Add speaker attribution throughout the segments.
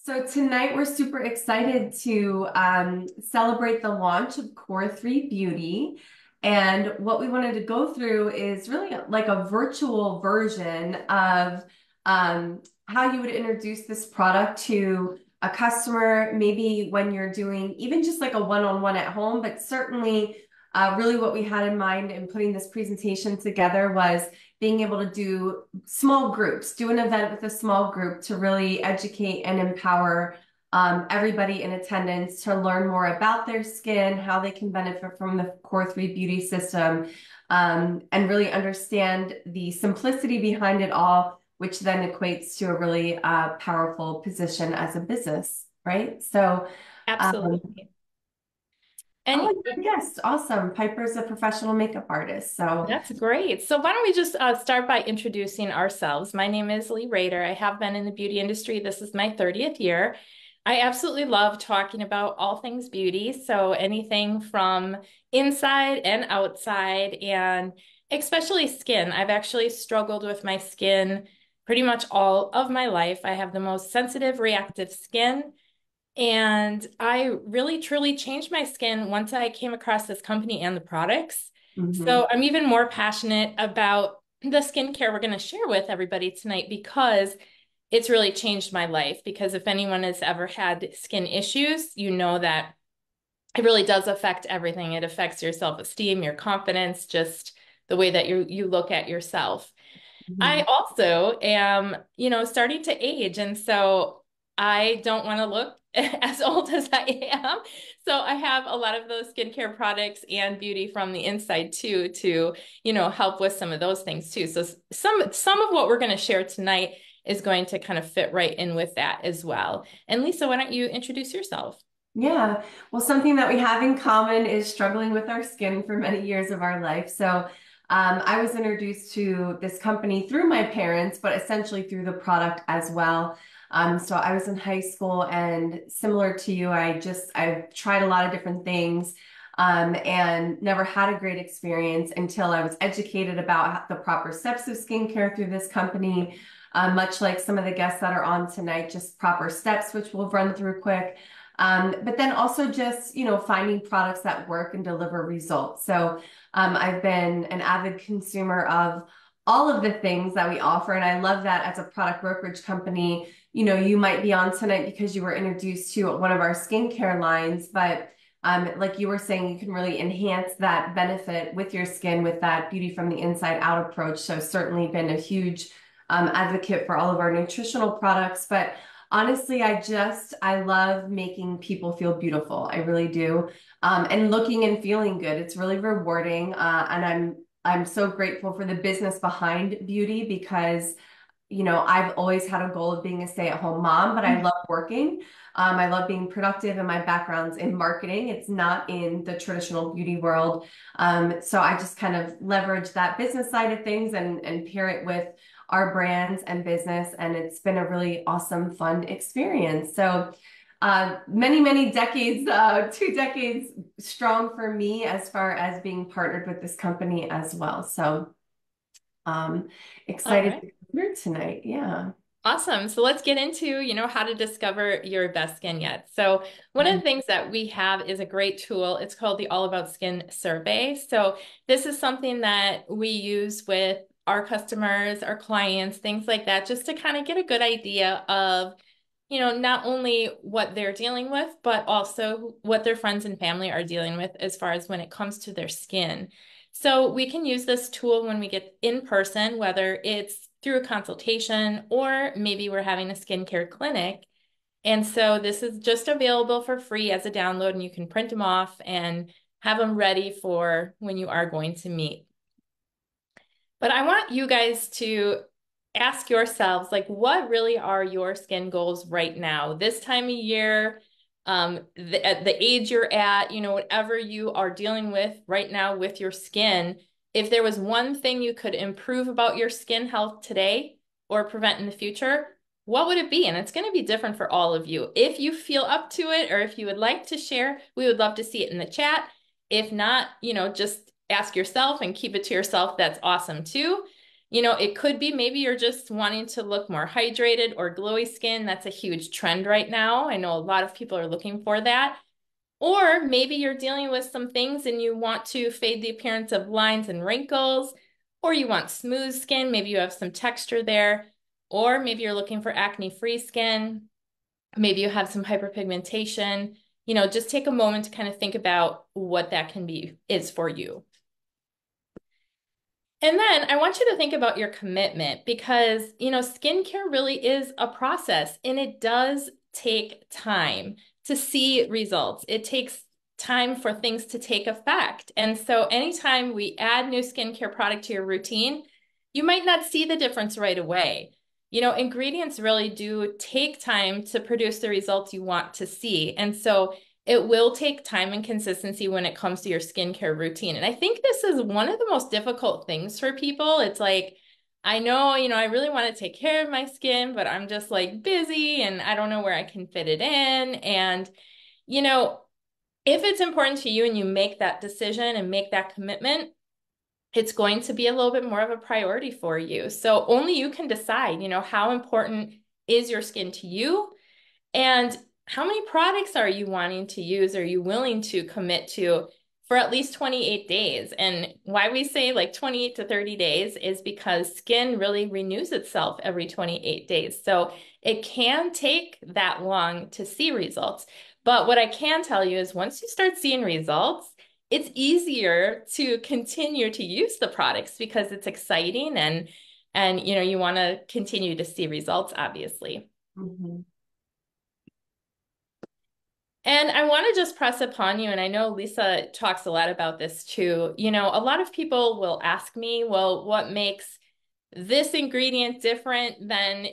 Speaker 1: So tonight we're super excited to celebrate the launch of Core 3 Beauty. And what we wanted to go through is really like a virtual version of how you would introduce this product to a customer, maybe when you're doing even just like a one-on-one at home, but certainly really what we had in mind in putting this presentation together was being able to do small groups, do an event with a small group to really educate and empower everybody in attendance to learn more about their skin, how they can benefit from the Core 3 Beauty system, and really understand the simplicity behind it all, which then equates to a really powerful position as a business, right? So, um,
Speaker 2: Absolutely. And
Speaker 1: oh, you're a guest. Awesome. Piper's a professional makeup artist. So,
Speaker 2: that's great. So why don't we just start by introducing ourselves? My name is Lee Rader. I have been in the beauty industry. This is my 30th year. I absolutely love talking about all things beauty. So anything from inside and outside, and especially skin. I've actually struggled with my skin pretty much all of my life. I have the most sensitive, reactive skin. And I really truly changed my skin once I came across this company and the products.
Speaker 1: mhm.
Speaker 2: So I'm even more passionate about the skincare we're going to share with everybody tonight because it's really changed my life. Because if anyone has ever had skin issues, you know that it really does affect everything. It affects your self-esteem, your confidence, just the way that you look at yourself. I
Speaker 1: Mhm.
Speaker 2: also am, starting to age. And so I don't want to look as old as I am. So I have a lot of those skincare products and beauty from the inside too, to, help with some of those things too. So some of what we're going to share tonight is going to kind of fit right in with that as well. And Lisa, why don't you introduce yourself?
Speaker 1: Yeah. Well, something that we have in common is struggling with our skin for many years of our life. So, I was introduced to this company through my parents, but essentially through the product as well. So I was in high school and similar to you, I've tried a lot of different things, and never had a great experience until I was educated about the proper steps of skincare through this company. Much like some of the guests that are on tonight, just proper steps, which we'll run through quick. But then also just, finding products that work and deliver results. So I've been an avid consumer of all of the things that we offer. And I love that as a product brokerage company, you might be on tonight because you were introduced to one of our skincare lines, but like you were saying, you can really enhance that benefit with your skin with that beauty from the inside out approach. So certainly been a huge advocate for all of our nutritional products, but honestly, I love making people feel beautiful. I really do. And looking and feeling good. It's really rewarding. And I'm so grateful for the business behind beauty because, I've always had a goal of being a stay-at-home mom, but I love working. I love being productive, and my background's in marketing. It's not in the traditional beauty world. So I just kind of leverage that business side of things and pair it with our brands and business. And it's been a really awesome, fun experience. So many, many decades, 2 decades strong for me as far as being partnered with this company as well. So um,
Speaker 2: All
Speaker 1: excited
Speaker 2: right.
Speaker 1: to be here tonight. Yeah.
Speaker 2: Awesome. So let's get into, how to discover your best skin yet. So one of the things that we have is a great tool. It's called the All About Skin survey. So this is something that we use with our customers, our clients, things like that, just to kind of get a good idea of, not only what they're dealing with, but also what their friends and family are dealing with as far as when it comes to their skin. So we can use this tool when we get in person, whether it's through a consultation or maybe we're having a skincare clinic. And so this is just available for free as a download, and you can print them off and have them ready for when you are going to meet. But I want you guys to ask yourselves, like, what really are your skin goals right now? This time of year, at the age you're at, whatever you are dealing with right now with your skin, if there was one thing you could improve about your skin health today or prevent in the future, what would it be? And it's going to be different for all of you. If you feel up to it or if you would like to share, we would love to see it in the chat. If not, just ask yourself and keep it to yourself. That's awesome too. It could be maybe you're just wanting to look more hydrated or glowy skin. That's a huge trend right now. I know a lot of people are looking for that. Or maybe you're dealing with some things and you want to fade the appearance of lines and wrinkles, or you want smooth skin. Maybe you have some texture there, or maybe you're looking for acne-free skin. Maybe you have some hyperpigmentation. Just take a moment to kind of think about what that can be is for you. And then I want you to think about your commitment because, skincare really is a process and it does take time to see results. It takes time for things to take effect. And so anytime we add new skincare product to your routine, you might not see the difference right away. Ingredients really do take time to produce the results you want to see. And so it will take time and consistency when it comes to your skincare routine. And I think this is one of the most difficult things for people. It's like, I know, I really want to take care of my skin, but I'm just like busy and I don't know where I can fit it in. And, you know, if it's important to you and you make that decision and make that commitment, it's going to be a little bit more of a priority for you. So only you can decide, how important is your skin to you? And how many products are you wanting to use? Are you willing to commit to for at least 28 days? And why we say like 28 to 30 days is because skin really renews itself every 28 days. So it can take that long to see results. But what I can tell you is once you start seeing results, it's easier to continue to use the products because it's exciting and you want to continue to see results, obviously.
Speaker 1: Mhm.
Speaker 2: And I want to just press upon you, and I know Lisa talks a lot about this too. A lot of people will ask me, well, what makes this ingredient different than,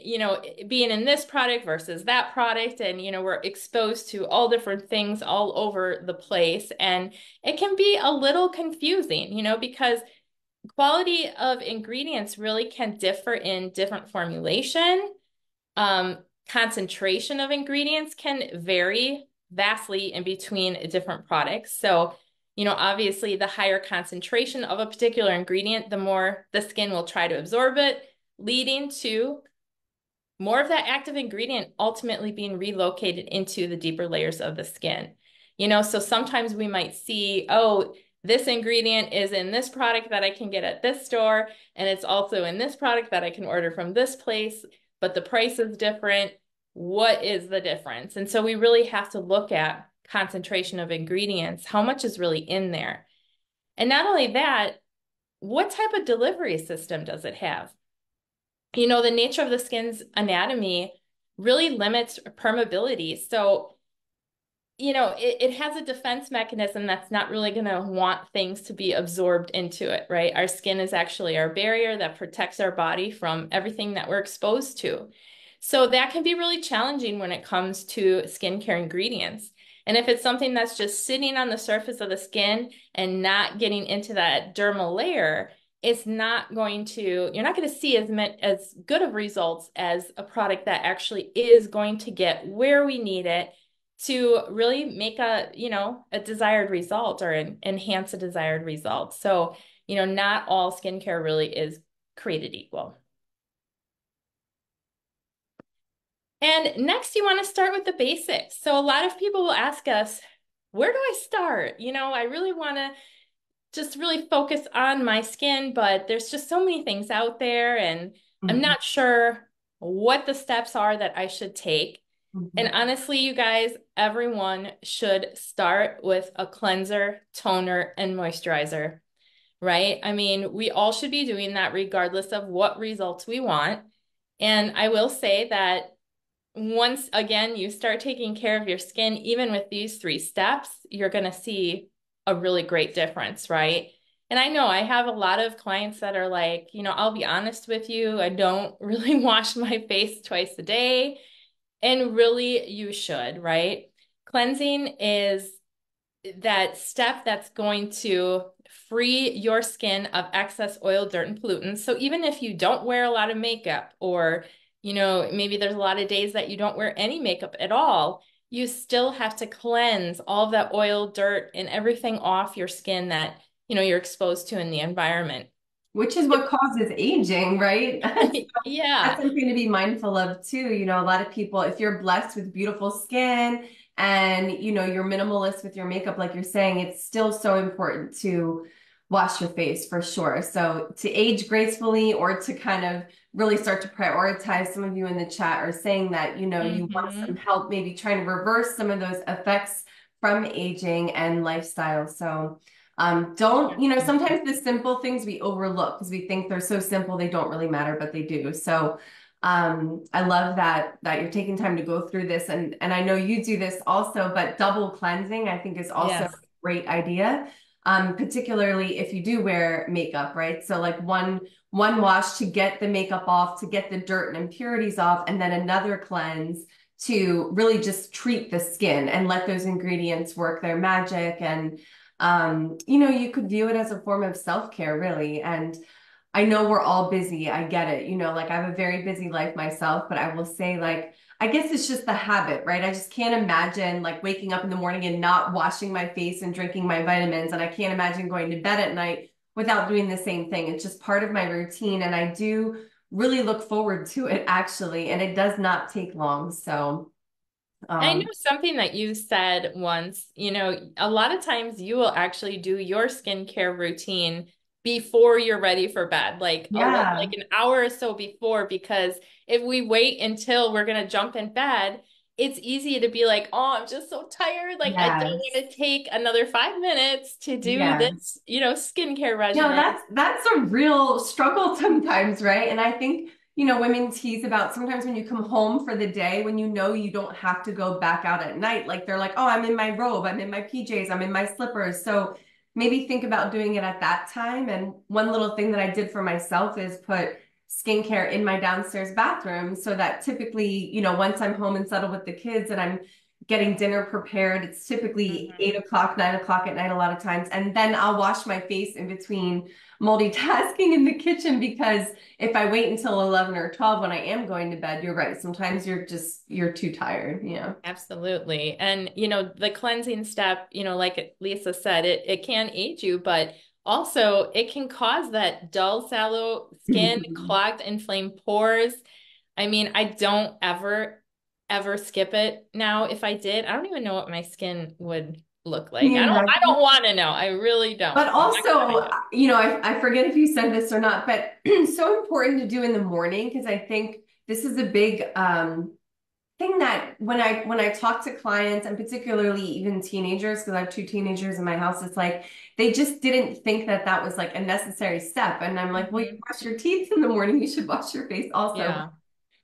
Speaker 2: being in this product versus that product? And, we're exposed to all different things all over the place. And it can be a little confusing, because quality of ingredients really can differ in different formulation. Um, Concentration of ingredients can vary vastly in between different products. So, obviously, the higher concentration of a particular ingredient, the more the skin will try to absorb it, leading to more of that active ingredient ultimately being relocated into the deeper layers of the skin. So sometimes we might see, oh, this ingredient is in this product that I can get at this store, and it's also in this product that I can order from this place, but the price is different. What is the difference? And so we really have to look at concentration of ingredients, how much is really in there. And not only that, what type of delivery system does it have? The nature of the skin's anatomy really limits permeability. So, it has a defense mechanism that's not really going to want things to be absorbed into it, right? Our skin is actually our barrier that protects our body from everything that we're exposed to. So that can be really challenging when it comes to skincare ingredients. And if it's something that's just sitting on the surface of the skin and not getting into that dermal layer, it's not going to, you're not going to see as good of results as a product that actually is going to get where we need it to really make a desired result or enhance a desired result. So, not all skincare really is created equal. And next, you want to start with the basics. So a lot of people will ask us, where do I start? I really want to just really focus on my skin, but there's just so many things out there, and I'm
Speaker 1: Mhm.
Speaker 2: not sure what the steps are that I should take. And
Speaker 1: Mhm.
Speaker 2: honestly, you guys, everyone should start with a cleanser, toner, and moisturizer, right? I mean, we all should be doing that regardless of what results we want. And I will say that once again you start taking care of your skin, even with these 3 steps, you're going to see a really great difference, right? And I know I have a lot of clients that are like, I'll be honest with you, I don't really wash my face twice a day. And really, you should, right? Cleansing is that step that's going to free your skin of excess oil, dirt, and pollutants. So even if you don't wear a lot of makeup, or, maybe there's a lot of days that you don't wear any makeup at all, you still have to cleanse all of that oil, dirt, and everything off your skin that, you're exposed to in the environment.
Speaker 1: which is what causes aging, right? That's
Speaker 2: Yeah.
Speaker 1: something to be mindful of too. You know, a lot of people, if you're blessed with beautiful skin and, you know, you're minimalist with your makeup, like you're saying, it's still so important to wash your face for sure. So to age gracefully or to kind of really start to prioritize, some of you in the chat are saying that, you know, you want some
Speaker 2: Hmm.
Speaker 1: help maybe trying to reverse some of those effects from aging and lifestyle. So don't, you know, sometimes the simple things we overlook because we think they're so simple, they don't really matter, but they do. So, I love that you're taking time to go through this and I know you do this also, but double cleansing I think is also a
Speaker 2: Yes.
Speaker 1: great idea. Particularly if you do wear makeup, right? So like one wash to get the makeup off, to get the dirt and impurities off, and then another cleanse to really just treat the skin and let those ingredients work their magic. And you know, you could view it as a form of self-care, really. And I know we're all busy. I get it. You know, like I have a very busy life myself, but I will say, like, I guess it's just the habit, right? I just can't imagine like waking up in the morning and not washing my face and drinking my vitamins. And I can't imagine going to bed at night without doing the same thing. It's just part of my routine. And I do really look forward to it, actually. And it does not take long. So,
Speaker 2: I know
Speaker 1: um,
Speaker 2: something that you said once, a lot of times you will actually do your skincare routine before you're ready for bed, like
Speaker 1: yeah,
Speaker 2: an hour or so before, because if we wait until we're gonna jump in bed, it's easy to be like, oh, I'm just so tired. Like I don't
Speaker 1: yes,
Speaker 2: want to take another 5 minutes to do
Speaker 1: yes.
Speaker 2: this, skincare
Speaker 1: No,
Speaker 2: regimen.
Speaker 1: that's a real struggle sometimes, right? And I think, you know, women tease about sometimes when you come home for the day, when you know you don't have to go back out at night, like they're like, oh, I'm in my robe, I'm in my PJs, I'm in my slippers. So maybe think about doing it at that time. And one little thing that I did for myself is put skincare in my downstairs bathroom so that typically, you know, once I'm home and settled with the kids and I'm getting dinner prepared. It's typically
Speaker 2: Mhm.
Speaker 1: 8 o'clock, 9 o'clock at night, a lot of times. And then I'll wash my face in between multitasking in the kitchen because if I wait until 11 or 12 when I am going to bed, you're right. Sometimes you're too tired. Yeah.
Speaker 2: Absolutely. And, the cleansing step, like Lisa said, it can aid you, but also it can cause that dull, sallow skin, clogged, inflamed pores. I mean, I don't ever skip it now. If I did, I don't even know what my skin would look
Speaker 1: Can
Speaker 2: like.
Speaker 1: you
Speaker 2: I
Speaker 1: imagine?
Speaker 2: don't want to know. I really don't.
Speaker 1: But
Speaker 2: I'm not gonna hide
Speaker 1: also,
Speaker 2: it.
Speaker 1: you know, I forget if you said this or not, but so important to do in the morning because I think this is a big thing that when I talk to clients and particularly even teenagers, because I have two teenagers in my house, it's like they just didn't think that that was like a necessary step. And I'm like, well, you
Speaker 2: Mhm.
Speaker 1: brush your teeth in the morning, you should wash your face also.
Speaker 2: Yeah.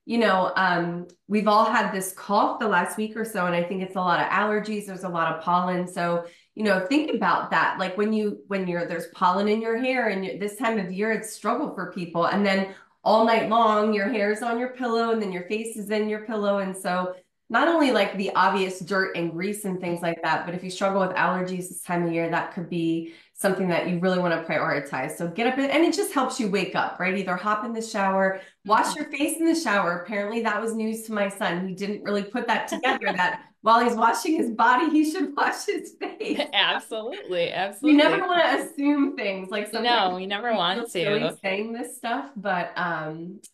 Speaker 1: You know, we've all had this cough the last week or so, and I think it's a lot of allergies. There's a lot of pollen. So, you know, think about that. Like when there's pollen in your hair and this time of year, it's struggle for people. And then all night long, your hair's on your pillow and then your face is in your pillow. And so not only like the obvious dirt and grease and things like that, but if you struggle with allergies this time of year, that could be something that you really want to prioritize. So get up and it just helps you wake up, right? Either hop in the shower, wash your
Speaker 2: Mhm.
Speaker 1: face in the shower. Apparently, that was news to my son. He didn't really put that together that while he's washing his body, he should wash his face.
Speaker 2: Absolutely.
Speaker 1: You never
Speaker 2: Absolutely.
Speaker 1: want to assume things. Like sometimes
Speaker 2: No, you never
Speaker 1: we feel
Speaker 2: want
Speaker 1: silly
Speaker 2: to.
Speaker 1: saying this stuff, but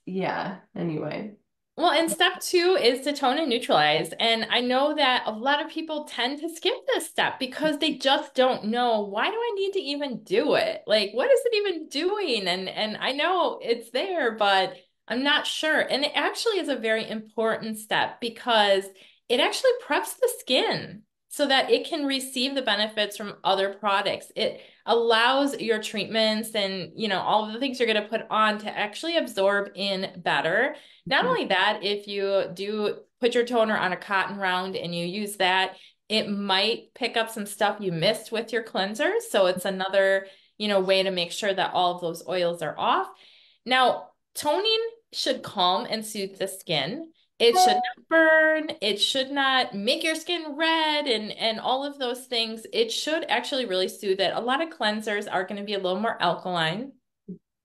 Speaker 1: yeah, anyway.
Speaker 2: Well, and step two is to tone and neutralize. And I know that a lot of people tend to skip this step because they just don't know, why do I need to even do it? Like, what is it even doing? And I know it's there, but I'm not sure. And it actually is a very important step because it actually preps the skin so that it can receive the benefits from other products. It allows your treatments and, all of the things you're going to put on to actually absorb in better. Not only that, if you do put your toner on a cotton round and you use that, it might pick up some stuff you missed with your cleanser. So it's another, way to make sure that all of those oils are off. Now, toning should calm and soothe the skin. It should not burn. It should not make your skin red and all of those things. It should actually really soothe it. A lot of cleansers are going to be a little more alkaline.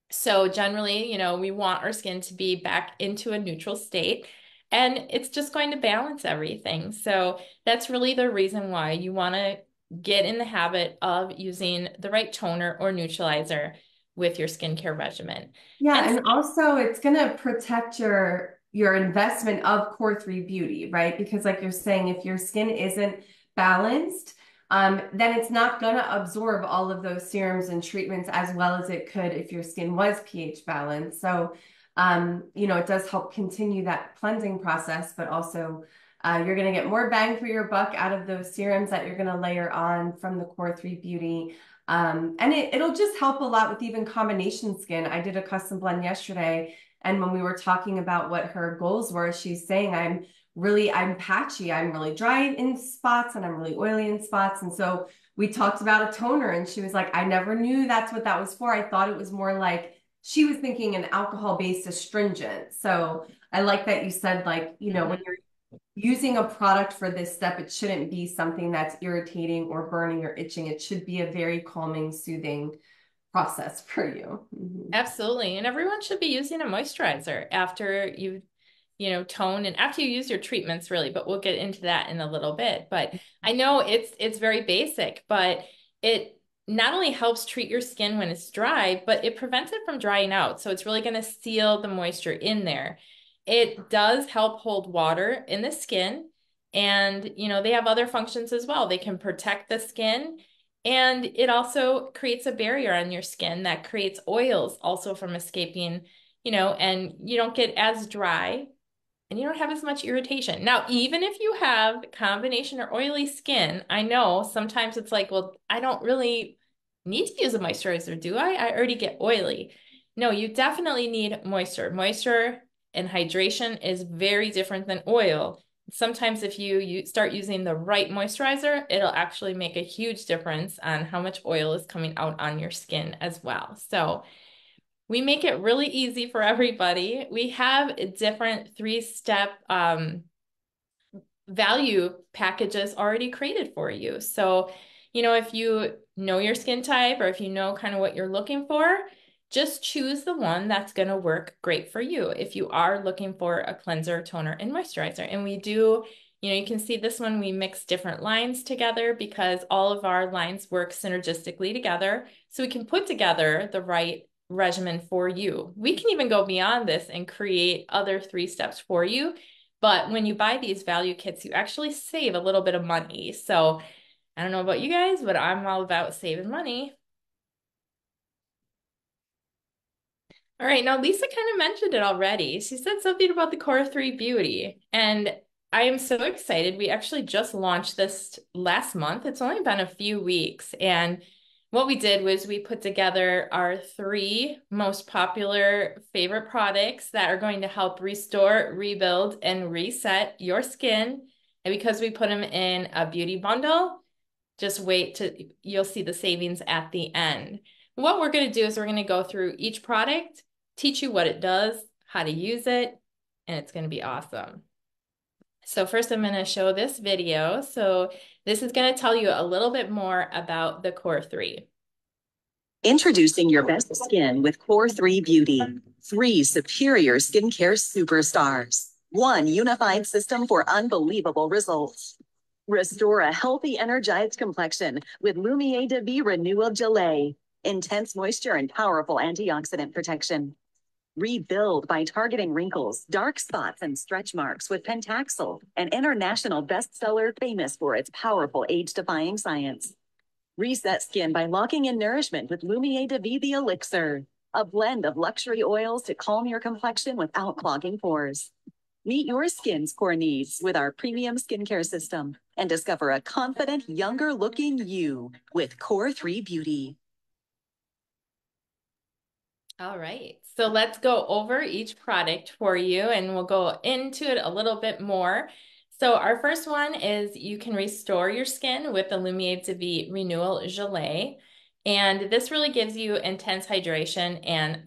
Speaker 2: So generally, we want our skin to be back into a neutral state, and it's just going to balance everything. So that's really the reason why you want to get in the habit of using the right toner or neutralizer with your skincare regimen.
Speaker 1: Yeah,
Speaker 2: And
Speaker 1: and also it's going to protect your investment of Core 3 Beauty, right? Because like you're saying, if your skin isn't balanced, then it's not going to absorb all of those serums and treatments as well as it could if your skin was pH balanced. So, it does help continue that cleansing process, but also you're going to get more bang for your buck out of those serums that you're going to layer on from the Core 3 Beauty. And it'll just help a lot with even combination skin. I did a custom blend yesterday, and when we were talking about what her goals were, she's saying, I'm patchy, I'm really dry in spots, and I'm really oily in spots. And so we talked about a toner, and she was like, I never knew that's what that was for. I thought it was more like she was thinking an alcohol-based astringent. So I like that you said, like, when you're using a product for this step, it shouldn't be something that's irritating or burning or itching. It should be a very calming, soothing process for you. Mhm.
Speaker 2: absolutely. And everyone should be using a moisturizer after tone and after you use your treatments really, but we'll get into that in a little bit. But I know it's very basic, but it not only helps treat your skin when it's dry, but it prevents it from drying out. So it's really going to seal the moisture in there. It does help hold water in the skin. And, they have other functions as well. They can protect the skin. And it also creates a barrier on your skin that creates oils also from escaping, and you don't get as dry and you don't have as much irritation. Now, even if you have combination or oily skin, I know sometimes it's like, well, I don't really need to use a moisturizer, do I? I already get oily. No, you definitely need moisture. Moisture and hydration is very different than oil. Sometimes if you start using the right moisturizer, it'll actually make a huge difference on how much oil is coming out on your skin as well. So we make it really easy for everybody. We have different three-step value packages already created for you. So, if you know your skin type or if you know kind of what you're looking for, just choose the one that's going to work great for you. If you are looking for a cleanser, toner, and moisturizer, and we do, you can see this one, we mix different lines together because all of our lines work synergistically together. So we can put together the right regimen for you. We can even go beyond this and create other 3 steps for you. But when you buy these value kits, you actually save a little bit of money. So I don't know about you guys, but I'm all about saving money. All right, now Lisa kind of mentioned it already. She said something about the Core 3 Beauty, and I am so excited. We actually just launched this last month. It's only been a few weeks, and what we did was we put together our 3 most popular favorite products that are going to help restore, rebuild, and reset your skin. And because we put them in a beauty bundle, just wait till you'll see the savings at the end. What we're going to do is we're going to go through each product, teach you what it does, how to use it, and it's going to be awesome. So first I'm going to show this video. So this is going to tell you a little bit more about the Core 3.
Speaker 3: Introducing your best skin with Core 3 Beauty. 3 superior skincare superstars. 1 unified system for unbelievable results. Restore a healthy, energized complexion with Lumiere de Vie Renewal Gelée. Intense moisture and powerful antioxidant protection. Rebuild by targeting wrinkles, dark spots, and stretch marks with Pentaxel, an international bestseller famous for its powerful age-defying science. Reset skin by locking in nourishment with Lumiere de Vie the Elixir, a blend of luxury oils to calm your complexion without clogging pores. Meet your skin's core needs with our premium skincare system and discover a confident, younger-looking you with Core 3 Beauty.
Speaker 2: All right, so let's go over each product for you and we'll go into it a little bit more. So our first one is you can restore your skin with the Lumiere de Vie Renewal Gelée. And this really gives you intense hydration and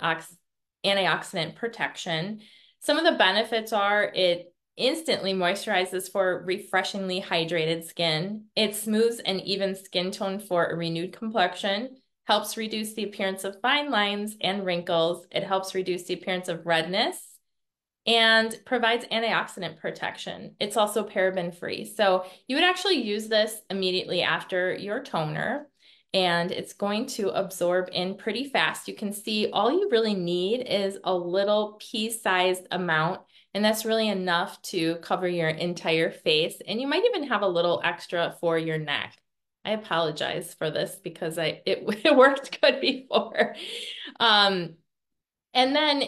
Speaker 2: antioxidant protection. Some of the benefits are it instantly moisturizes for refreshingly hydrated skin. It smooths an even skin tone for a renewed complexion, helps reduce the appearance of fine lines and wrinkles. It helps reduce the appearance of redness and provides antioxidant protection. It's also paraben free. So you would actually use this immediately after your toner. and it's going to absorb in pretty fast. You can see all you really need is a little pea-sized amount, and that's really enough to cover your entire face. And you might even have a little extra for your neck. I apologize for this because it worked good before. Um, and then,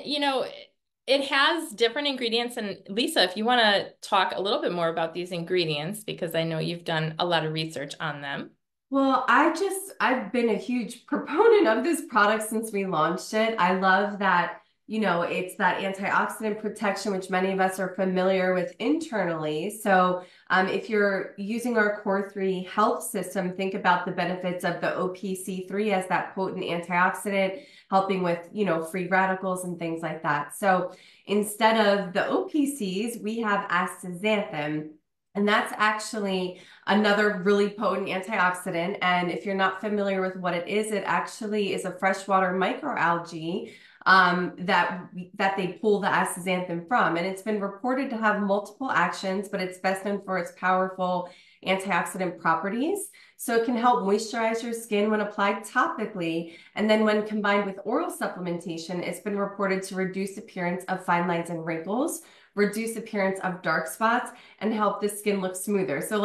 Speaker 2: it has different ingredients. And Lisa, if you want to talk a little bit more about these ingredients, because I know you've done a lot of research on them.
Speaker 1: Well, I've been a huge proponent of this product since we launched it. I love that, it's that antioxidant protection, which many of us are familiar with internally. So, if you're using our Core 3 health system, think about the benefits of the OPC3 as that potent antioxidant, helping with, free radicals and things like that. So, instead of the OPCs, we have astaxanthin. And that's actually another really potent antioxidant. And if you're not familiar with what it actually is a freshwater microalgae that they pull the astaxanthin from. And it's been reported to have multiple actions, but it's best known for its powerful antioxidant properties. So it can help moisturize your skin when applied topically. And then when combined with oral supplementation, it's been reported to reduce appearance of fine lines and wrinkles, reduce appearance of dark spots, and help the skin look smoother. So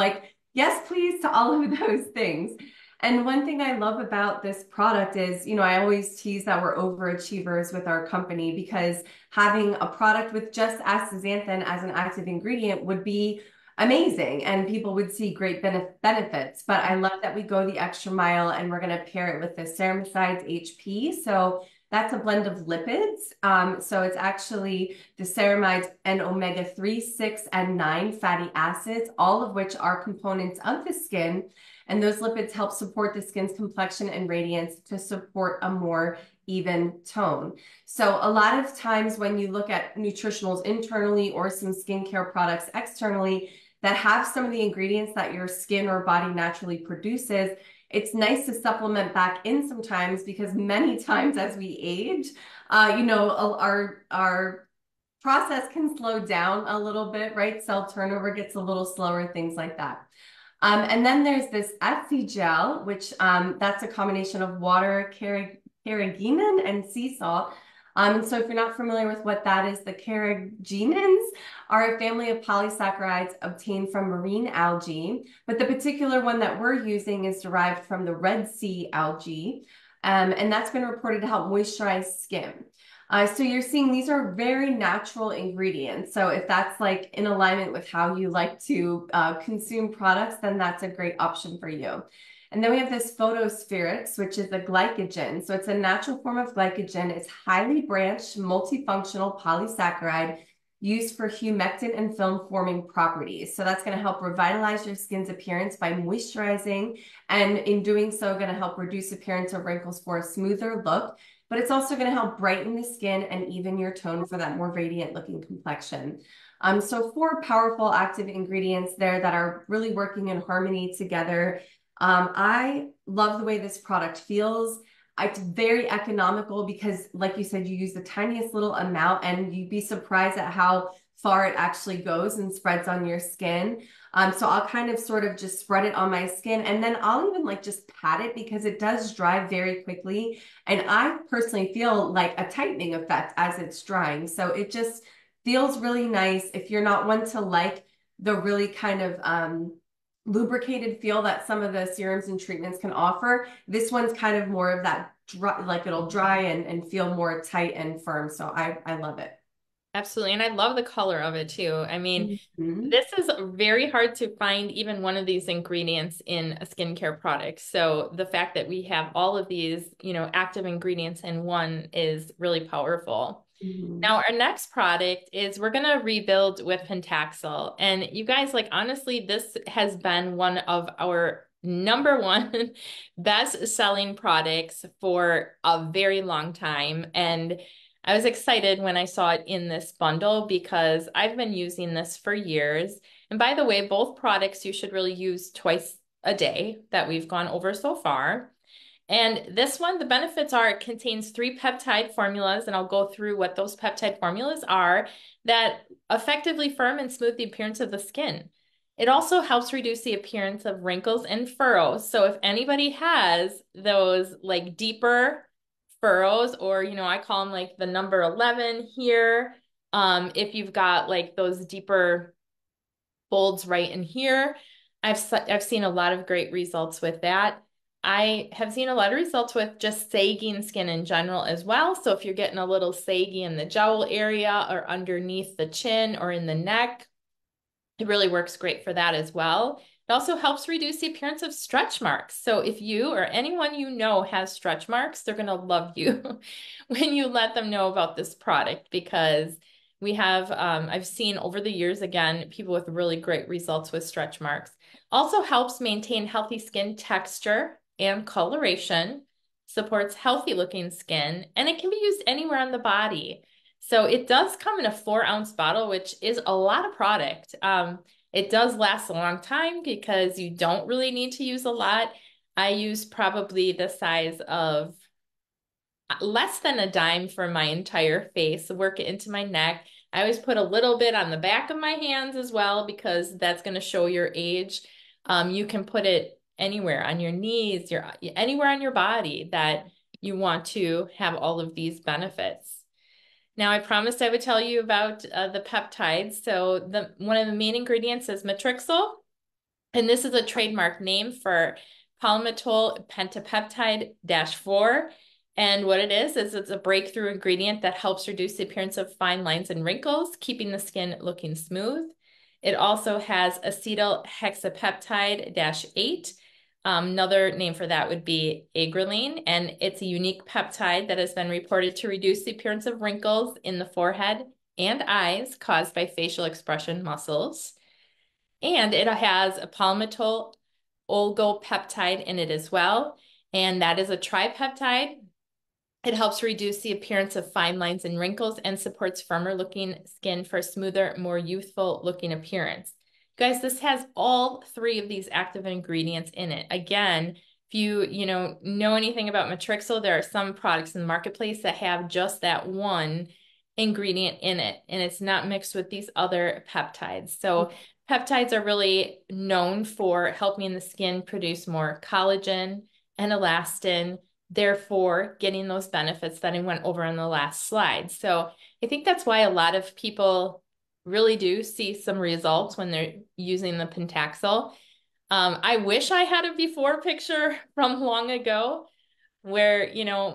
Speaker 1: yes, please to all of those things. And one thing I love about this product is, I always tease that we're overachievers with our company because having a product with just astaxanthin as an active ingredient would be amazing and people would see great benefits. But I love that we go the extra mile and we're going to pair it with the Ceramicides HP. So that's a blend of lipids. So it's actually the ceramides and omega-3, 6, and 9 fatty acids, all of which are components of the skin. And those lipids help support the skin's complexion and radiance to support a more even tone. So a lot of times when you look at nutritionals internally or some skincare products externally that have some of the ingredients that your skin or body naturally produces, it's nice to supplement back in sometimes because many times as we age, our process can slow down a little bit, right? Cell turnover gets a little slower, things like that. And then there's this Etsy gel, which that's a combination of water, carrageenan, and sea salt. And so if you're not familiar with what that is, the carrageenans are a family of polysaccharides obtained from marine algae, but the particular one that we're using is derived from the Red Sea algae, and that's been reported to help moisturize skin. So you're seeing these are very natural ingredients. So if that's in alignment with how you like to consume products, then that's a great option for you. And then we have this photospherics, which is a glycogen. So it's a natural form of glycogen. It's highly branched, multifunctional polysaccharide used for humectant and film forming properties. So that's going to help revitalize your skin's appearance by moisturizing, and in doing so, going to help reduce appearance of wrinkles for a smoother look. But it's also going to help brighten the skin and even your tone for that more radiant looking complexion. So 4 powerful active ingredients there that are really working in harmony together. I love the way this product feels. It's very economical because, like you said, you use the tiniest little amount and you'd be surprised at how far it actually goes and spreads on your skin. So I'll kind of sort of just spread it on my skin, and then I'll even just pat it because it does dry very quickly. And I personally feel like a tightening effect as it's drying. So it just feels really nice. If you're not one to the really kind of lubricated feel that some of the serums and treatments can offer, this one's kind of more of that dry, it'll dry and feel more tight and firm. So I love it.
Speaker 2: Absolutely. And I love the color of it too. I mean,
Speaker 1: Mm-hmm.
Speaker 2: this is very hard to find even one of these ingredients in a skincare product. So the fact that we have all of these, active ingredients in one is really powerful.
Speaker 1: Mm-hmm.
Speaker 2: Now, our next product is we're going to rebuild with Pentaxel. And you guys, honestly, this has been one of our #1 best selling products for a very long time. And I was excited when I saw it in this bundle because I've been using this for years. And by the way, both products you should really use twice a day that we've gone over so far. And this one, the benefits are it contains 3 peptide formulas, and I'll go through what those peptide formulas are that effectively firm and smooth the appearance of the skin. It also helps reduce the appearance of wrinkles and furrows. So if anybody has those like deeper furrows, or, I call them like the number 11 here, if you've got like those deeper folds right in here, I've seen a lot of great results with that. I have seen a lot of results with just sagging skin in general as well. So if you're getting a little saggy in the jowl area or underneath the chin or in the neck, it really works great for that as well. It also helps reduce the appearance of stretch marks. So if you or anyone you know has stretch marks, they're going to love you when you let them know about this product, because we have, I've seen over the years, again, people with really great results with stretch marks. Also helps maintain healthy skin texture and coloration, supports healthy looking skin, and it can be used anywhere on the body. So it does come in a 4-ounce bottle, which is a lot of product. It does last a long time because you don't really need to use a lot. I use probably the size of less than a dime for my entire face, work it into my neck. I always put a little bit on the back of my hands as well, because that's going to show your age. You can put it anywhere on your knees, anywhere on your body that you want to have all of these benefits. Now, I promised I would tell you about the peptides. So one of the main ingredients is matrixyl, and this is a trademark name for palmitoyl pentapeptide-4. And what it is it's a breakthrough ingredient that helps reduce the appearance of fine lines and wrinkles, keeping the skin looking smooth. It also has acetyl hexapeptide-8. Another name for that would be agrelin, and it's a unique peptide that has been reported to reduce the appearance of wrinkles in the forehead and eyes caused by facial expression muscles. And it has a palmitoyl oligopeptide in it as well, and that is a tripeptide. It helps reduce the appearance of fine lines and wrinkles and supports firmer looking skin for a smoother, more youthful looking appearance. Guys, this has all 3 of these active ingredients in it. Again, if you know anything about matrixyl, there are some products in the marketplace that have just that one ingredient in it, and it's not mixed with these other peptides. So peptides are really known for helping the skin produce more collagen and elastin, therefore getting those benefits that I went over in the last slide. So I think that's why a lot of people really do see some results when they're using the Pentaxel. I wish I had a before picture from long ago where,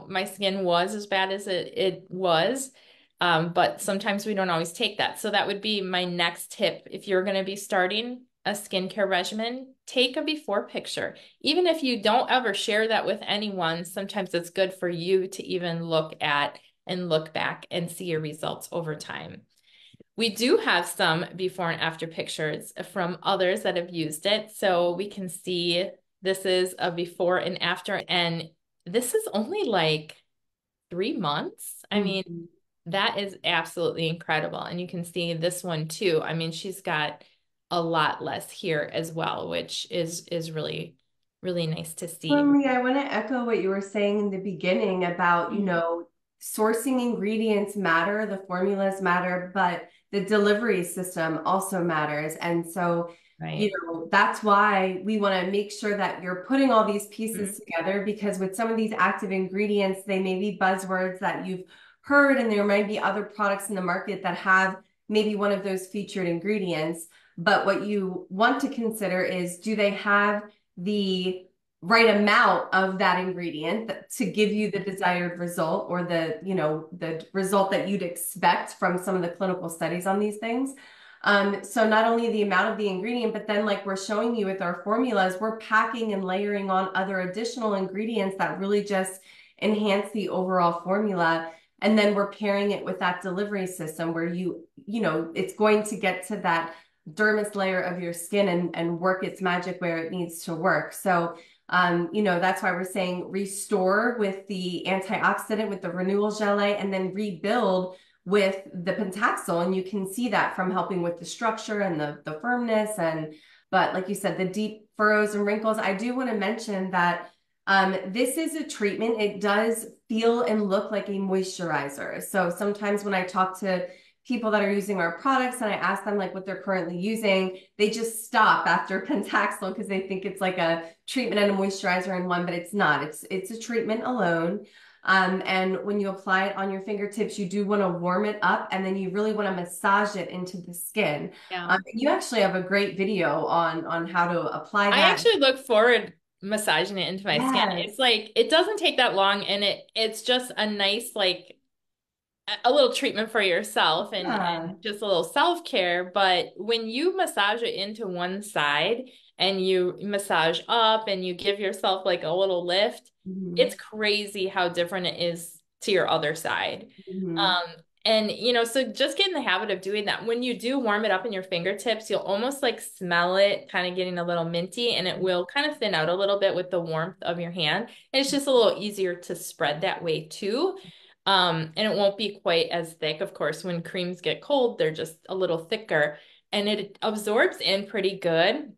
Speaker 2: my skin was as bad as it was. But sometimes we don't always take that. So that would be my next tip. If you're going to be starting a skincare regimen, take a before picture. Even if you don't ever share that with anyone, sometimes it's good for you to even look at and look back and see your results over time. We do have some before and after pictures from others that have used it. So we can see this is a before and after, and this is only like 3 months. I mean, that is absolutely incredible. And you can see this one too. I mean, she's got a lot less here as well, which is really, really nice to see.
Speaker 1: For me, I want to echo what you were saying in the beginning about, sourcing ingredients matter, the formulas matter, but the delivery system also matters. And so,
Speaker 2: Right.
Speaker 1: that's why we want to make sure that you're putting all these pieces together, because with some of these active ingredients, they may be buzzwords that you've heard, and there might be other products in the market that have maybe one of those featured ingredients. But what you want to consider is, do they have the right amount of that ingredient to give you the desired result, or the result that you'd expect from some of the clinical studies on these things. So not only the amount of the ingredient, but then like we're showing you with our formulas, we're packing and layering on other additional ingredients that really just enhance the overall formula. And then we're pairing it with that delivery system where it's going to get to that dermis layer of your skin and work its magic where it needs to work. So that's why we're saying restore with the antioxidant, with the renewal gelée, and then rebuild with the Pentaxel. And you can see that from helping with the structure and the firmness. But like you said, the deep furrows and wrinkles. I do want to mention that this is a treatment. It does feel and look like a moisturizer. So sometimes when I talk to people that are using our products and I ask them like what they're currently using, they just stop after Pentaxel because they think it's like a treatment and a moisturizer in one, but it's not. It's a treatment alone. And when you apply it on your fingertips, you do want to warm it up and then you really want to massage it into the skin.
Speaker 2: Yeah.
Speaker 1: You actually have a great video on how to apply
Speaker 2: I
Speaker 1: that.
Speaker 2: actually look forward massaging it into my skin. It's
Speaker 1: Yes.
Speaker 2: like it doesn't take that long and it's just a nice like a little treatment for yourself and
Speaker 1: Yeah.
Speaker 2: just a little self-care. But when you massage it into one side and you massage up and you give yourself like a little lift, it's
Speaker 1: Mhm.
Speaker 2: crazy how different it is to your other side.
Speaker 1: Mhm.
Speaker 2: Um, and you know, so just get in the habit of doing that. When you do warm it up in your fingertips, you'll almost like smell it kind of getting a little minty and it will kind of thin out a little bit with the warmth of your hand. And it's just a little easier to spread that way too. And it won't be quite as thick. Of course, when creams get cold, they're just a little thicker and it absorbs in pretty good.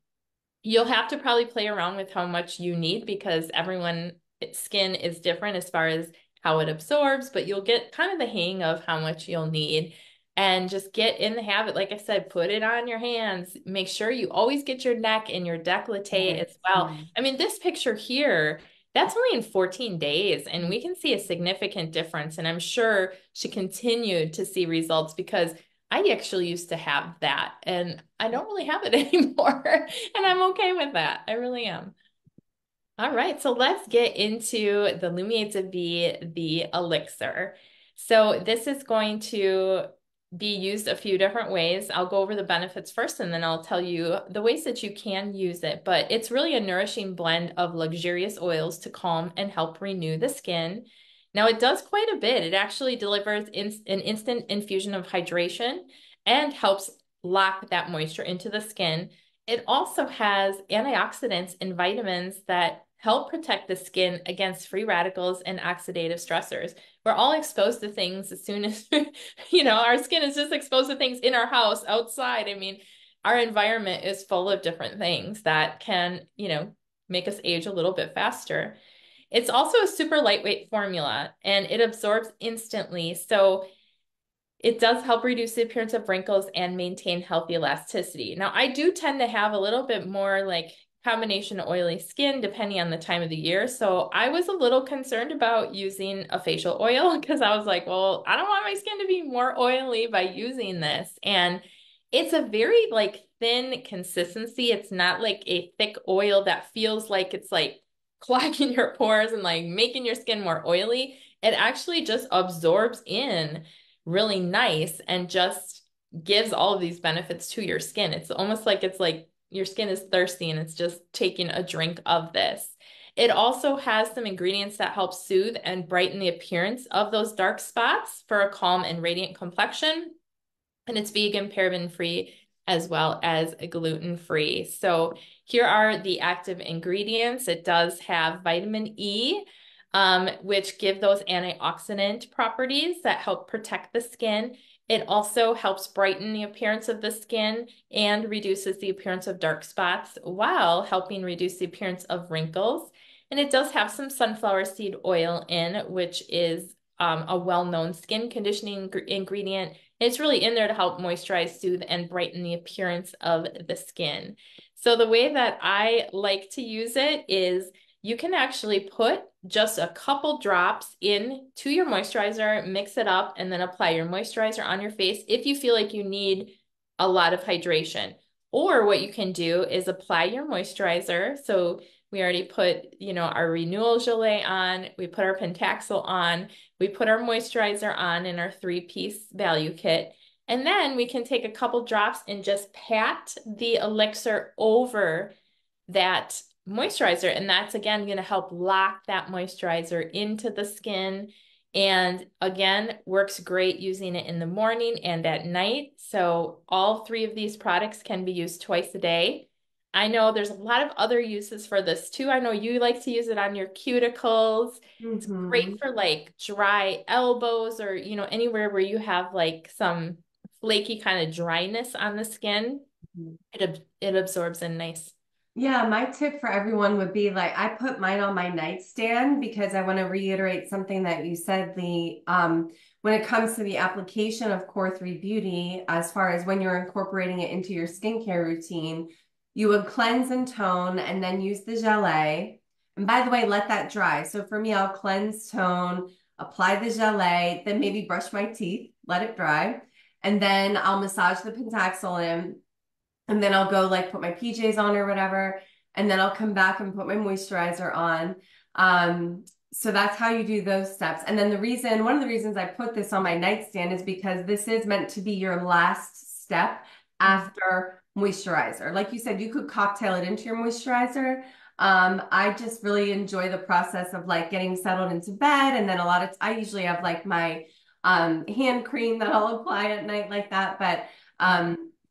Speaker 2: You'll have to probably play around with how much you need because everyone's skin is different as far as how it absorbs, but you'll get kind of the hang of how much you'll need. And just get in the habit, like I said, put it on your hands. Make sure you always get your neck and your décolleté as
Speaker 1: Yes.
Speaker 2: well.
Speaker 1: Yes.
Speaker 2: I mean, this picture here, that's only in 14 days, and we can see a significant difference. And I'm sure she continued to see results because I actually used to have that, and I don't really have it anymore. And I'm okay with that. I really am. All right, so let's get into the Lumiere de Vie, the elixir. So this is going to be used a few different ways. I'll go over the benefits first, and then I'll tell you the ways that you can use it. But it's really a nourishing blend of luxurious oils to calm and help renew the skin. Now, it does quite a bit. It actually delivers an instant infusion of hydration and helps lock that moisture into the skin. It also has antioxidants and vitamins that help protect the skin against free radicals and oxidative stressors. We're all exposed to things as soon as, our skin is just exposed to things in our house, outside. I mean, our environment is full of different things that can, make us age a little bit faster. It's also a super lightweight formula and it absorbs instantly. So it does help reduce the appearance of wrinkles and maintain healthy elasticity. Now, I do tend to have a little bit more like combination oily skin depending on the time of the year. So I was a little concerned about using a facial oil because I was like, well, I don't want my skin to be more oily by using this. And it's a very like thin consistency. It's not like a thick oil that feels like it's like clogging your pores and like making your skin more oily. It actually just absorbs in really nice and just gives all of these benefits to your skin. It's like your skin is thirsty and it's just taking a drink of this. It also has some ingredients that help soothe and brighten the appearance of those dark spots for a calm and radiant complexion. And it's vegan, paraben free, as well as gluten free. So here are the active ingredients. It does have vitamin E, which give those antioxidant properties that help protect the skin. It also helps brighten the appearance of the skin and reduces the appearance of dark spots while helping reduce the appearance of wrinkles. And it does have some sunflower seed oil in, which is a well-known skin conditioning ingredient. It's really in there to help moisturize, soothe, and brighten the appearance of the skin. So the way that I like to use it is you can actually put just a couple drops into your moisturizer, mix it up, and then apply your moisturizer on your face if you feel like you need a lot of hydration. Or what you can do is apply your moisturizer. So we already put, our renewal gelée on, we put our Pentaxel on, we put our moisturizer on in our 3-piece value kit. And then we can take a couple drops and just pat the elixir over that moisturizer. And that's again going to help lock that moisturizer into the skin. And again, works great using it in the morning and at night. So all 3 of these products can be used twice a day. I know there's a lot of other uses for this too. I know you like to use it on your cuticles. It's great
Speaker 1: Mhm.
Speaker 2: for like dry elbows or, anywhere where you have like some flaky kind of dryness on the skin. It absorbs in nice.
Speaker 1: Yeah, my tip for everyone would be like I put mine on my nightstand because I want to reiterate something that you said, Lee. when it comes to the application of Core3 Beauty, as far as when you're incorporating it into your skincare routine, you would cleanse and tone and then use the gelée. And by the way, let that dry. So for me, I'll cleanse, tone, apply the gelée, then maybe brush my teeth, let it dry. And then I'll massage the Pentaxel in, and then I'll go like put my PJs on or whatever. And then I'll come back and put my moisturizer on. So that's how you do those steps. And then one of the reasons I put this on my nightstand is because this is meant to be your last step after moisturizer. Like you said, you could cocktail it into your moisturizer. I just really enjoy the process of like getting settled into bed. And then I usually have like my hand cream that I'll apply at night like that. But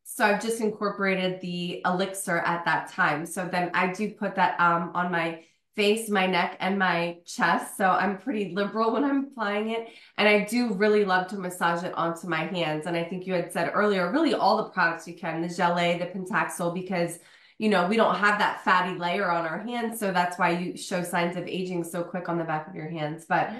Speaker 1: so I've just incorporated the elixir at that time. So then I do put that on my face, my neck, and my chest. So I'm pretty liberal when I'm applying it. And I do really love to massage it onto my hands. And I think you had said earlier, really all the products you can, the gelée, the Pentaxel, because we don't have that fatty layer on our hands. So that's why you show signs of aging so quick on the back of your hands. But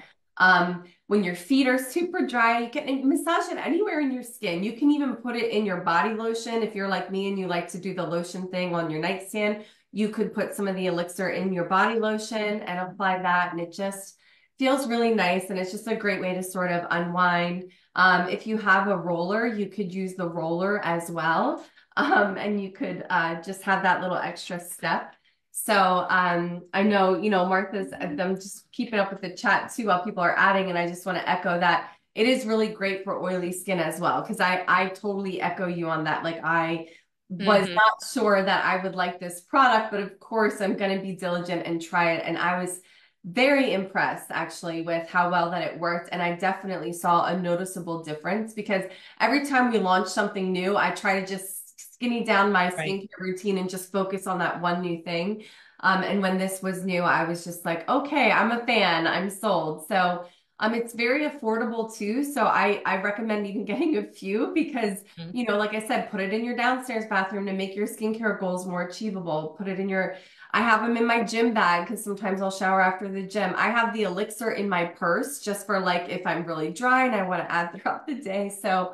Speaker 1: when your feet are super dry, you can massage it anywhere in your skin. You can even put it in your body lotion. If you're like me and you like to do the lotion thing on your nightstand, you could put some of the elixir in your body lotion and apply that. And it just feels really nice. And it's just a great way to sort of unwind. If you have a roller, you could use the roller as well. And you could just have that little extra step. So I know, Martha's, I'm just keeping up with the chat too while people are adding. And I just want to echo that it is really great for oily skin as well. Because I totally echo you on that. Like I was not sure that I would like this product, but of course I'm going to be diligent and try it. And I was very impressed actually with how well that it worked. And I definitely saw a noticeable difference because every time we launch something new, I try to just skinny down my skincare routine and just focus on that one new thing. And when this was new, I was just like, okay, I'm a fan, I'm sold. So it's very affordable too. So I recommend even getting a few because, like I said, put it in your downstairs bathroom to make your skincare goals more achievable. Put it in I have them in my gym bag because sometimes I'll shower after the gym. I have the elixir in my purse just for like if I'm really dry and I want to add throughout the day. So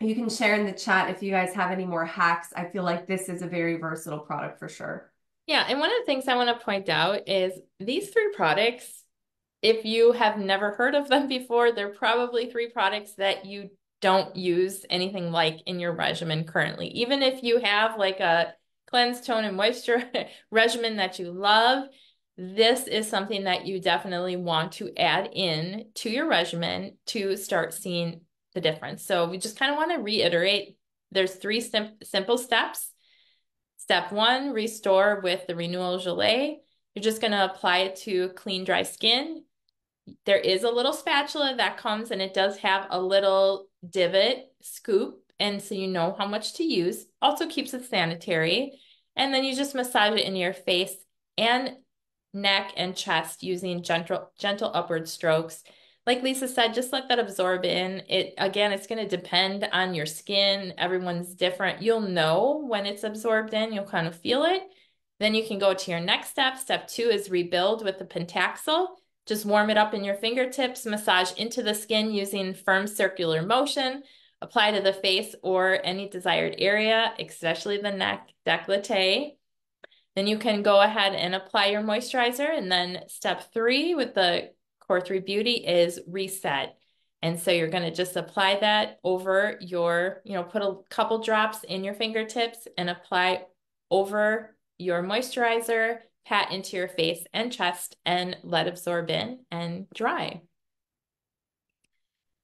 Speaker 1: you can share in the chat if you guys have any more hacks. I feel like this is a very versatile product for sure.
Speaker 2: Yeah, and one of the things I want to point out is these 3 products, if you have never heard of them before, they're probably 3 products that you don't use anything like in your regimen currently. Even if you have like a cleanse, tone, and moisture regimen that you love, this is something that you definitely want to add in to your regimen to start seeing the difference. So we just kind of want to reiterate, there's 3 simple steps. Step 1, restore with the Renewal Gelée. You're just going to apply it to clean, dry skin. There is a little spatula that comes and it does have a little divot scoop. And so you know how much to use. Also keeps it sanitary. And then you just massage it in your face and neck and chest using gentle upward strokes. Like Lisa said, just let that absorb in. Again, it's going to depend on your skin. Everyone's different. You'll know when it's absorbed in. You'll kind of feel it. Then you can go to your next step. Step 2 is rebuild with the Pentaxel. Just warm it up in your fingertips, massage into the skin using firm circular motion. Apply to the face or any desired area, especially the neck, décolleté. Then you can go ahead and apply your moisturizer. And then step 3 with the Core3 Beauty is reset. And so you're going to just apply that over your, put a couple drops in your fingertips and apply over your moisturizer, pat into your face and chest, and let absorb in and dry.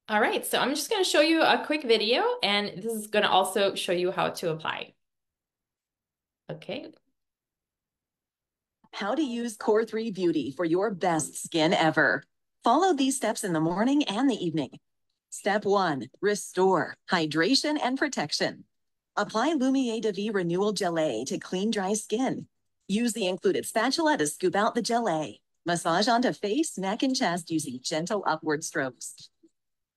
Speaker 2: All right, so I'm just going to show you a quick video, and this is going to also show you how to apply. Okay.
Speaker 3: How to use Core3 Beauty for your best skin ever. Follow these steps in the morning and the evening. Step 1, restore, hydration and protection. Apply Lumiere de Vie Renewal Gelée to clean, dry skin. Use the included spatula to scoop out the gelée. Massage onto face, neck, and chest using gentle upward strokes.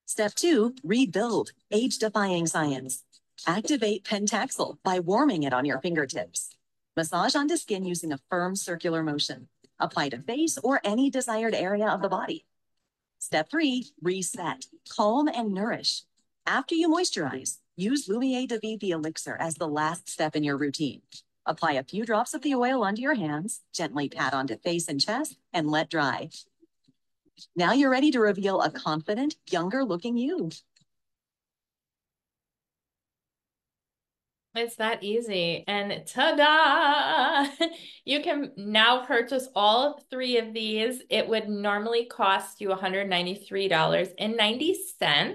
Speaker 3: Step 2, rebuild, age-defying science. Activate Pentaxel by warming it on your fingertips. Massage onto skin using a firm circular motion. Apply to face or any desired area of the body. Step 3, reset. Calm and nourish. After you moisturize, use Lumiere de Vie the elixir as the last step in your routine. Apply a few drops of the oil onto your hands, gently pat onto face and chest, and let dry. Now you're ready to reveal a confident, younger-looking you.
Speaker 2: It's that easy. And ta-da! You can now purchase all 3 of these. It would normally cost you $193.90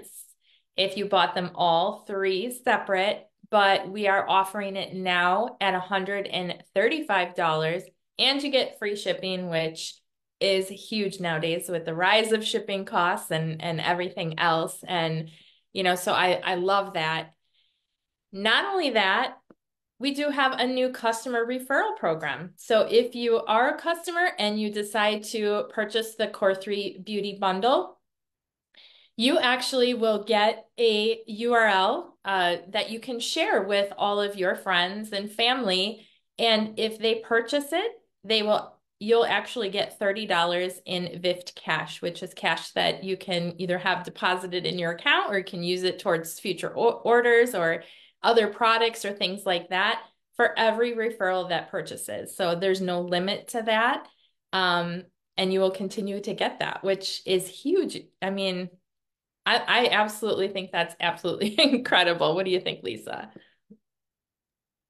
Speaker 2: if you bought them all 3 separate, but we are offering it now at $135, and you get free shipping, which is huge nowadays with the rise of shipping costs and everything else. And, so I love that. Not only that, we do have a new customer referral program. So if you are a customer and you decide to purchase the Core 3 Beauty Bundle, you actually will get a URL that you can share with all of your friends and family. And if they purchase it, you'll actually get $30 in VIFT cash, which is cash that you can either have deposited in your account or you can use it towards future orders or other products or things like that for every referral that purchases. So there's no limit to that. And you will continue to get that, which is huge. I mean, I absolutely think that's absolutely incredible. What do you think, Lisa?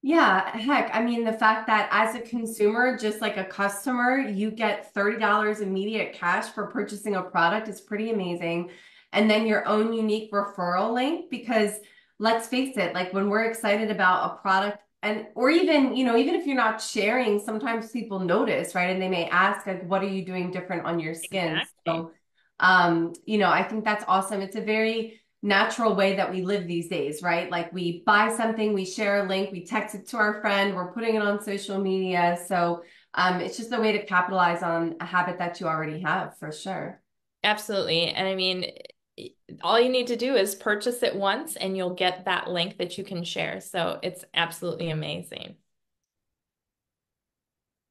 Speaker 1: Yeah, heck, I mean, the fact that as a consumer, just like a customer, you get $30 immediate cash for purchasing a product is pretty amazing. And then your own unique referral link, because let's face it, like when we're excited about a product or even, even if you're not sharing, sometimes people notice, right? And they may ask, like, what are you doing different on your skin?
Speaker 2: Exactly.
Speaker 1: So, I think that's awesome. It's a very natural way that we live these days, right? Like we buy something, we share a link, we text it to our friend, we're putting it on social media. So it's just a way to capitalize on a habit that you already have, for sure.
Speaker 2: Absolutely. And I mean, all you need to do is purchase it once and you'll get that link that you can share. So it's absolutely amazing.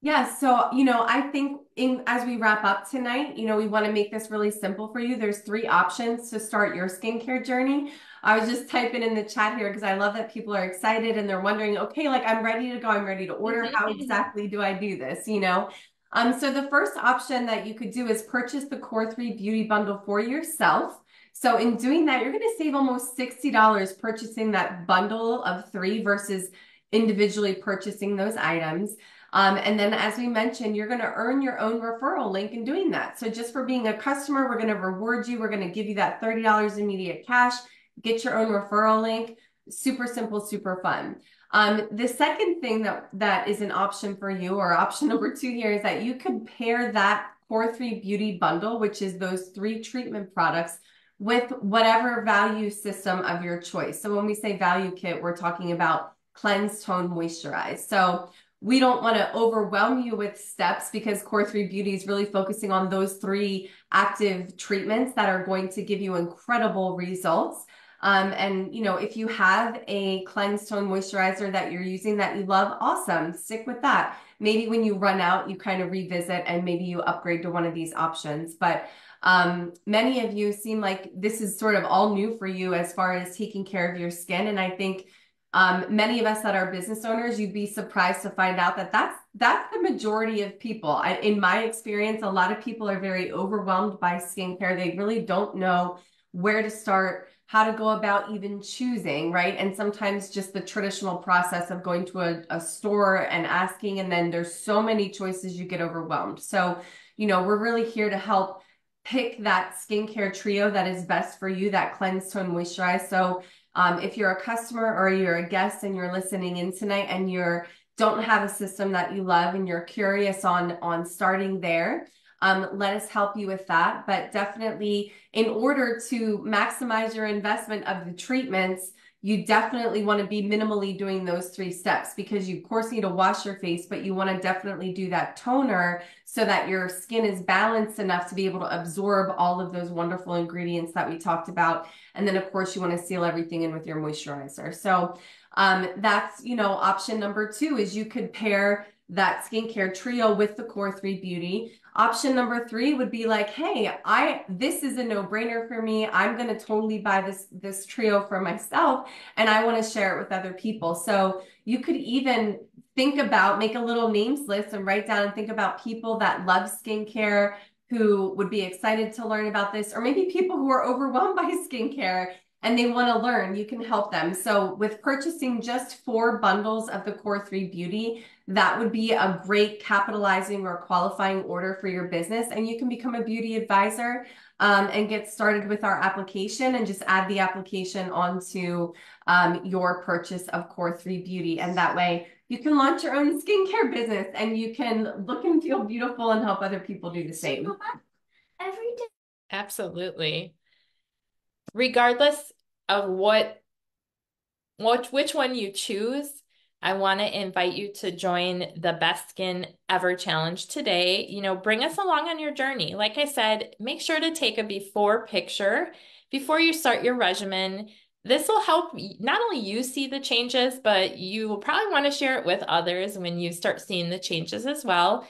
Speaker 1: Yeah, so, I think as we wrap up tonight, we want to make this really simple for you. There's 3 options to start your skincare journey. I was just typing in the chat here because I love that people are excited and they're wondering, okay, like I'm ready to go, I'm ready to order. How exactly do I do this, So the first option that you could do is purchase the Core 3 Beauty Bundle for yourself. So in doing that, you're going to save almost $60 purchasing that bundle of 3 versus individually purchasing those items. And then as we mentioned, you're going to earn your own referral link in doing that. So just for being a customer, we're going to reward you. We're going to give you that $30 immediate cash, get your own referral link. Super simple, super fun. The second thing that is an option for you, or option number 2 here, is that you could pair that Core 3 Beauty Bundle, which is those 3 treatment products, with whatever value system of your choice. So when we say value kit, we're talking about cleanse, tone, moisturize. So we don't want to overwhelm you with steps because Core 3 Beauty is really focusing on those 3 active treatments that are going to give you incredible results. And if you have a cleanse tone moisturizer that you're using that you love, awesome, stick with that. Maybe when you run out, you kind of revisit and maybe you upgrade to one of these options. But many of you seem like this is sort of all new for you as far as taking care of your skin. And I think many of us that are business owners, you'd be surprised to find out that that's the majority of people. In my experience, a lot of people are very overwhelmed by skincare. They really don't know where to start, how to go about even choosing, right? And sometimes just the traditional process of going to a store and asking, and then there's so many choices, you get overwhelmed. So, we're really here to help pick that skincare trio that is best for you, that cleanse, tone, moisturize. So if you're a customer or you're a guest and you're listening in tonight and don't have a system that you love and you're curious on starting there, let us help you with that. But definitely, in order to maximize your investment of the treatments, you definitely want to be minimally doing those 3 steps, because you of course need to wash your face, but you want to definitely do that toner so that your skin is balanced enough to be able to absorb all of those wonderful ingredients that we talked about. And then of course you want to seal everything in with your moisturizer. So that's, option number 2 is you could pair that skincare trio with the Core 3 Beauty. Option number three would be like, hey, this is a no-brainer for me. I'm going to totally buy this trio for myself and I want to share it with other people. So you could even make a little names list and write down and think about people that love skincare who would be excited to learn about this, or maybe people who are overwhelmed by skincare and they want to learn. You can help them. So with purchasing just 4 bundles of the Core 3 Beauty, that would be a great capitalizing or qualifying order for your business. And you can become a beauty advisor and get started with our application and just add the application onto your purchase of Core 3 Beauty. And that way you can launch your own skincare business and you can look and feel beautiful and help other people do the same.
Speaker 2: Every day. Absolutely. Regardless of which one you choose, I want to invite you to join the Best Skin Ever Challenge today. You know, bring us along on your journey. Like I said, make sure to take a before picture before you start your regimen. This will help not only you see the changes, but you will probably want to share it with others when you start seeing the changes as well.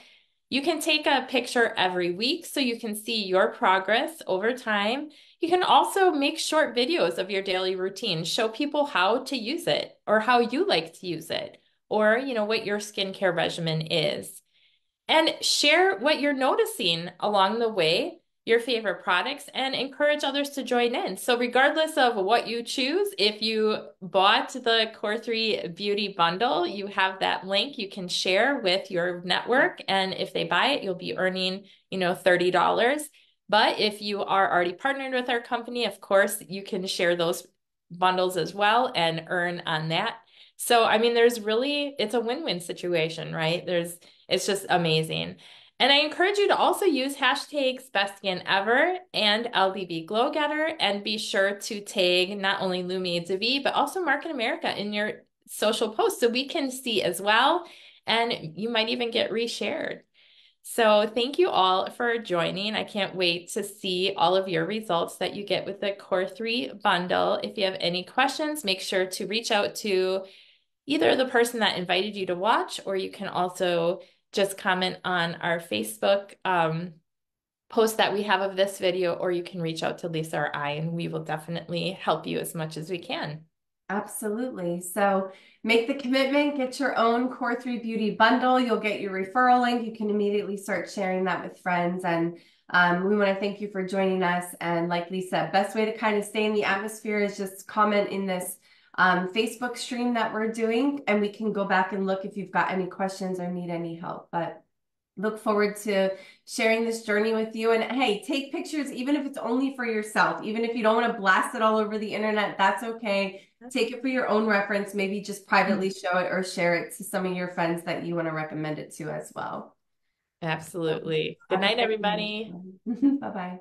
Speaker 2: You can take a picture every week so you can see your progress over time. You can also make short videos of your daily routine, show people how to use it or how you like to use it, or, you know, what your skincare regimen is. And share what you're noticing along the way, your favorite products, and encourage others to join in. So regardless of what you choose, if you bought the Core 3 Beauty Bundle, you have that link you can share with your network. And if they buy it, you'll be earning, you know, $30. But if you are already partnered with our company, of course, you can share those bundles as well and earn on that. So, I mean, it's a win-win situation, right? It's just amazing. And I encourage you to also use hashtags Best Skin Ever and LDB Glow Getter, and be sure to tag not only Lumiere V, but also Market America in your social posts so we can see as well. And you might even get reshared. So thank you all for joining. I can't wait to see all of your results that you get with the Core 3 bundle. If you have any questions, make sure to reach out to either the person that invited you to watch, or you can also just comment on our Facebook post that we have of this video, or you can reach out to Lisa or I, and we will definitely help you as much as we can.
Speaker 1: Absolutely. So make the commitment, get your own Core 3 Beauty bundle. You'll get your referral link. You can immediately start sharing that with friends. And we want to thank you for joining us. And like Lisa, best way to kind of stay in the atmosphere is just comment in this Facebook stream that we're doing, and we can go back and look if you've got any questions or need any help. But look forward to sharing this journey with you. And hey, take pictures, even if it's only for yourself, even if you don't want to blast it all over the internet, that's okay. Take it for your own reference, maybe just privately show it or share it to some of your friends that you want to recommend it to as well.
Speaker 2: Absolutely. Good night, everybody.
Speaker 1: Bye-bye.